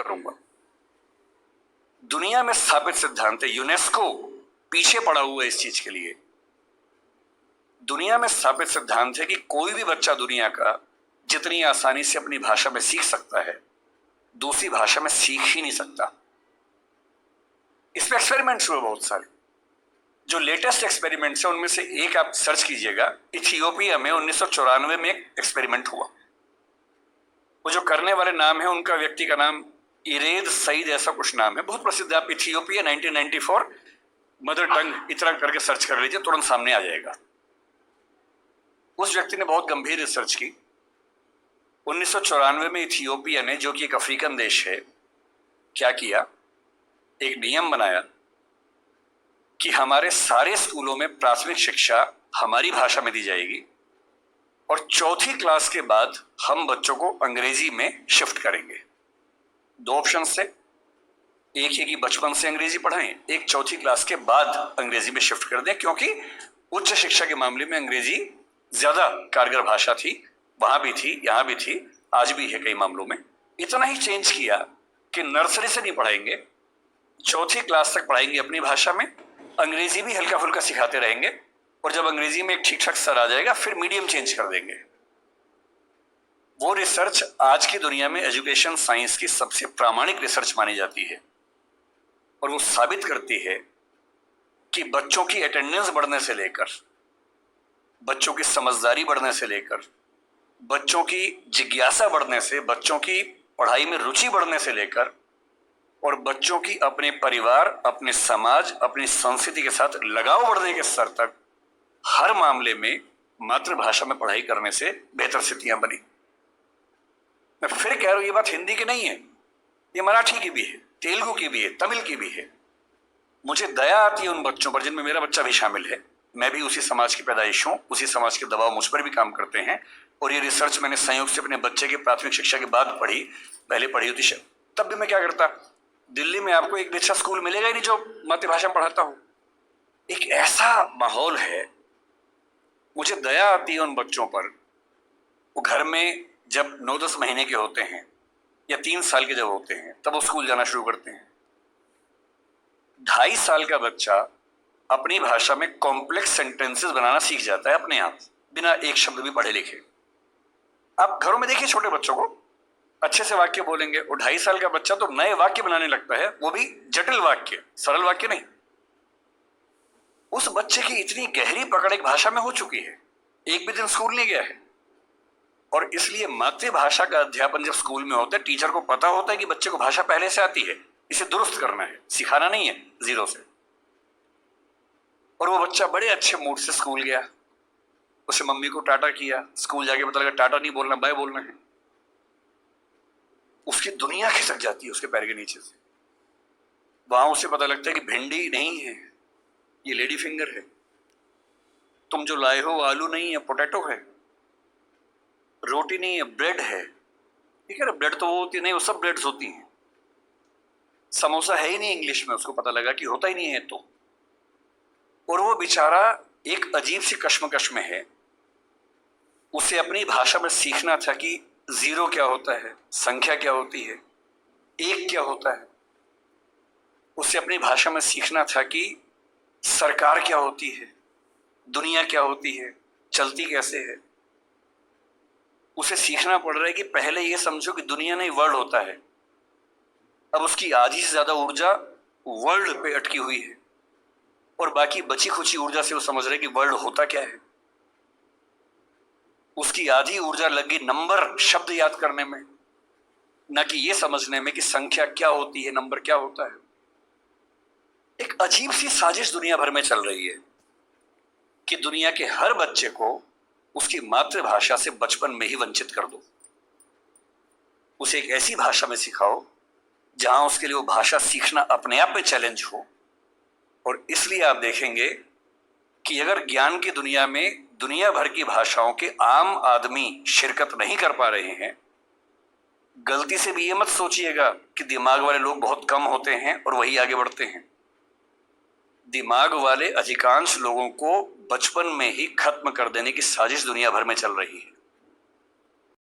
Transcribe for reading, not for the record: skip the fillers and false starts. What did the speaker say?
करूंगा। दुनिया में स्थापित सिद्धांत है, यूनेस्को पीछे पड़ा हुआ है इस चीज के लिए। दुनिया में स्थापित सिद्धांत है कि कोई भी बच्चा दुनिया का जितनी आसानी से अपनी भाषा में सीख सकता है, दूसरी भाषा में सीख ही नहीं सकता। इसमें एक्सपेरिमेंट्स हुए बहुत सारे। जो लेटेस्ट एक्सपेरिमेंट्स है उनमें से एक आप सर्च कीजिएगा, इथियोपिया में 1994 में एक एक्सपेरिमेंट हुआ। वो जो करने वाले नाम है, उनका व्यक्ति का नाम इरेद सईद ऐसा कुछ नाम है, बहुत प्रसिद्ध। आप इथियोपिया 1994 मदर टंग इतना करके सर्च कर लीजिए, तुरंत सामने आ जाएगा। उस व्यक्ति ने बहुत गंभीर रिसर्च की। 1994 में इथियोपिया ने, जो कि एक अफ्रीकन देश है, क्या किया, एक नियम बनाया कि हमारे सारे स्कूलों में प्राथमिक शिक्षा हमारी भाषा में दी जाएगी और चौथी क्लास के बाद हम बच्चों को अंग्रेजी में शिफ्ट करेंगे। दो ऑप्शन से, एक है कि बचपन से अंग्रेजी पढ़ाएं, एक चौथी क्लास के बाद अंग्रेजी में शिफ्ट कर दें, क्योंकि उच्च शिक्षा के मामले में अंग्रेजी ज्यादा कारगर भाषा थी। वहां भी थी, यहां भी थी, आज भी है कई मामलों में। इतना ही चेंज किया कि नर्सरी से नहीं पढ़ाएंगे, चौथी क्लास तक पढ़ाएंगे अपनी भाषा में, अंग्रेजी भी हल्का फुल्का सिखाते रहेंगे, और जब अंग्रेजी में एक ठीक ठाक स्तर आ जाएगा फिर मीडियम चेंज कर देंगे। वो रिसर्च आज की दुनिया में एजुकेशन साइंस की सबसे प्रामाणिक रिसर्च मानी जाती है, और वो साबित करती है कि बच्चों की अटेंडेंस बढ़ने से लेकर, बच्चों की समझदारी बढ़ने से लेकर, बच्चों की जिज्ञासा बढ़ने से, बच्चों की पढ़ाई में रुचि बढ़ने से लेकर, और बच्चों की अपने परिवार, अपने समाज, अपनी संस्कृति के साथ लगाव बढ़ने के स्तर तक, हर मामले में मातृभाषा में पढ़ाई करने से बेहतर स्थितियां बनी। मैं फिर कह रहा हूं, ये बात हिंदी की नहीं है, ये मराठी की भी है, तेलुगु की भी है, तमिल की भी है। मुझे दया आती है उन बच्चों पर, जिनमें मेरा बच्चा भी शामिल है। मैं भी उसी समाज की पैदाइश हूं, उसी समाज के दबाव मुझ पर भी काम करते हैं। और ये रिसर्च मैंने संयोग से अपने बच्चे की प्राथमिक शिक्षा के बाद पढ़ी, पहले पढ़ी होती तब भी मैं क्या करता, दिल्ली में आपको एक अच्छा स्कूल मिलेगा ही नहीं जो मातृभाषा में पढ़ाता हूं। एक ऐसा माहौल है, मुझे दया आती है उन बच्चों पर। वो घर में जब 9-10 महीने के होते हैं या 3 साल के जब होते हैं, तब वो स्कूल जाना शुरू करते हैं। 2.5 साल का बच्चा अपनी भाषा में कॉम्प्लेक्स सेंटेंसेस बनाना सीख जाता है अपने आप, बिना एक शब्द भी पढ़े लिखे। आप घरों में देखिए छोटे बच्चों को, अच्छे से वाक्य बोलेंगे। और 2.5 साल का बच्चा तो नए वाक्य बनाने लगता है, वो भी जटिल वाक्य, सरल वाक्य नहीं। उस बच्चे की इतनी गहरी पकड़ एक भाषा में हो चुकी है, एक भी दिन स्कूल नहीं गया है। और इसलिए मातृभाषा का अध्यापन जब स्कूल में होता है, टीचर को पता होता है कि बच्चे को भाषा पहले से आती है, इसे दुरुस्त करना है, सिखाना नहीं है जीरो से। और वो बच्चा बड़े अच्छे मूड से स्कूल गया, उसे मम्मी को टाटा किया, स्कूल जाके पता लगा टाटा नहीं बोलना, बाय बोलना है। उसकी दुनिया खिसक जाती है उसके पैर के नीचे से। वहां उसे पता लगता है कि भिंडी नहीं है, ये लेडी फिंगर है। तुम जो लाए हो आलू नहीं है, पोटैटो है। रोटी नहीं है, ब्रेड है। ठीक है ना, ब्रेड तो वो होती नहीं, वो सब ब्रेड्स होती हैं। समोसा है ही नहीं इंग्लिश में, उसको पता लगा कि होता ही नहीं है तो। और वो बेचारा एक अजीब सी कश्मकश में है। उसे अपनी भाषा में सीखना था कि जीरो क्या होता है, संख्या क्या होती है, एक क्या होता है। उसे अपनी भाषा में सीखना था कि सरकार क्या होती है, दुनिया क्या होती है, चलती कैसे है। उसे सीखना पड़ रहा है कि पहले ये समझो कि दुनिया नहीं वर्ल्ड होता है। अब उसकी आधी से ज्यादा ऊर्जा वर्ल्ड पे अटकी हुई है, और बाकी बची खुची ऊर्जा से वो समझ रहे कि वर्ल्ड होता क्या है। उसकी आधी ऊर्जा लगी नंबर, शब्द याद करने में, न कि ये समझने में कि संख्या क्या होती है, नंबर क्या होता है। एक अजीब सी साजिश दुनिया भर में चल रही है कि दुनिया के हर बच्चे को उसकी मातृभाषा से बचपन में ही वंचित कर दो। उसे एक ऐसी भाषा में सिखाओ जहां उसके लिए वो भाषा सीखना अपने आप में चैलेंज हो। और इसलिए आप देखेंगे कि अगर ज्ञान की दुनिया में दुनिया भर की भाषाओं के आम आदमी शिरकत नहीं कर पा रहे हैं, गलती से भी ये मत सोचिएगा कि दिमाग वाले लोग बहुत कम होते हैं और वही आगे बढ़ते हैं। दिमाग वाले अधिकांश लोगों को बचपन में ही खत्म कर देने की साजिश दुनिया भर में चल रही है।